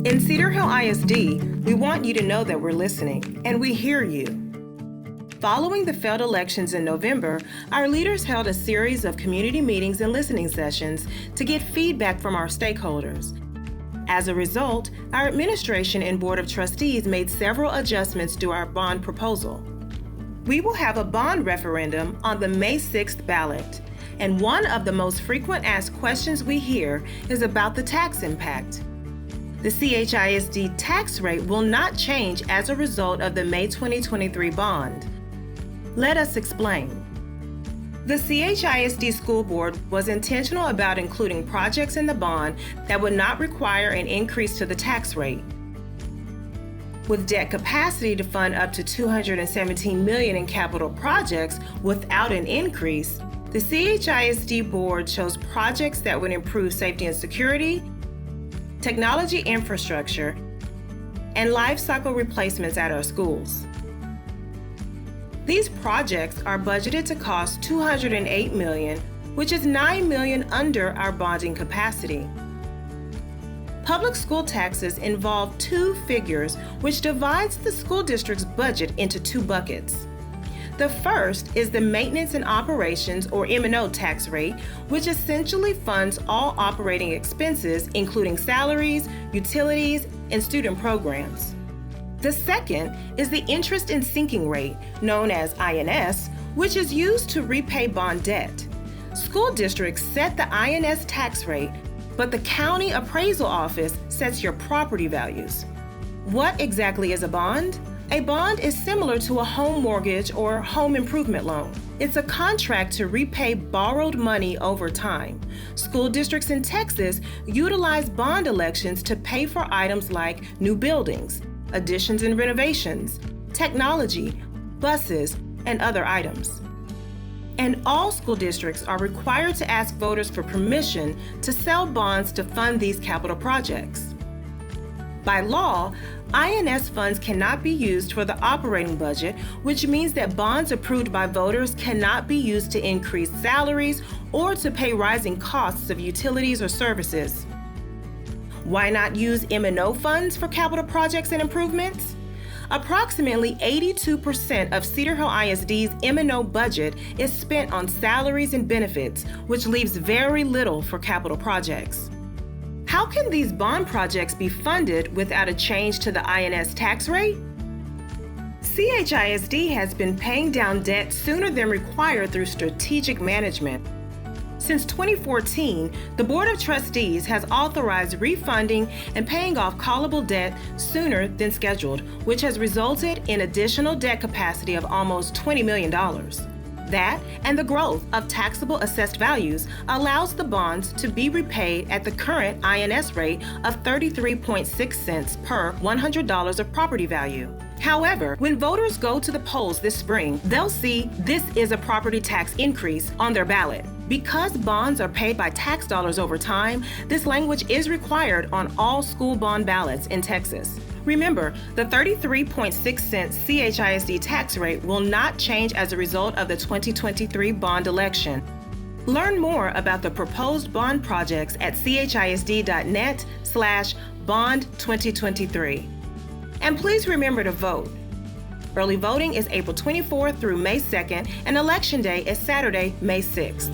In Cedar Hill ISD, we want you to know that we're listening, and we hear you. Following the failed elections in November, our leaders held a series of community meetings and listening sessions to get feedback from our stakeholders. As a result, our administration and Board of Trustees made several adjustments to our bond proposal. We will have a bond referendum on the May 6th ballot, and one of the most frequent asked questions we hear is about the tax impact. The CHISD tax rate will not change as a result of the May 2023 bond. Let us explain. The CHISD School Board was intentional about including projects in the bond that would not require an increase to the tax rate. With debt capacity to fund up to $217 million in capital projects without an increase, the CHISD Board chose projects that would improve safety and security, technology infrastructure, and life cycle replacements at our schools. These projects are budgeted to cost $208 million, which is $9 million under our bonding capacity. Public school taxes involve two figures, which divides the school district's budget into two buckets. The first is the Maintenance and Operations, or M&O tax rate, which essentially funds all operating expenses, including salaries, utilities, and student programs. The second is the Interest and Sinking rate, known as INS, which is used to repay bond debt. School districts set the INS tax rate, but the county appraisal office sets your property values. What exactly is a bond? A bond is similar to a home mortgage or home improvement loan. It's a contract to repay borrowed money over time. School districts in Texas utilize bond elections to pay for items like new buildings, additions and renovations, technology, buses, and other items. And all school districts are required to ask voters for permission to sell bonds to fund these capital projects. By law, INS funds cannot be used for the operating budget, which means that bonds approved by voters cannot be used to increase salaries or to pay rising costs of utilities or services. Why not use M&O funds for capital projects and improvements? Approximately 82% of Cedar Hill ISD's M&O budget is spent on salaries and benefits, which leaves very little for capital projects. How can these bond projects be funded without a change to the INS tax rate? CHISD has been paying down debt sooner than required through strategic management. Since 2014, the Board of Trustees has authorized refunding and paying off callable debt sooner than scheduled, which has resulted in additional debt capacity of almost $20 million. That and the growth of taxable assessed values allows the bonds to be repaid at the current INS rate of 33.6 cents per $100 of property value. However, when voters go to the polls this spring, they'll see this is a property tax increase on their ballot. Because bonds are paid by tax dollars over time, this language is required on all school bond ballots in Texas. Remember, the 33.6 cents CHISD tax rate will not change as a result of the 2023 bond election. Learn more about the proposed bond projects at chisd.net/bond2023. And please remember to vote. Early voting is April 24th through May 2nd, and Election Day is Saturday, May 6th.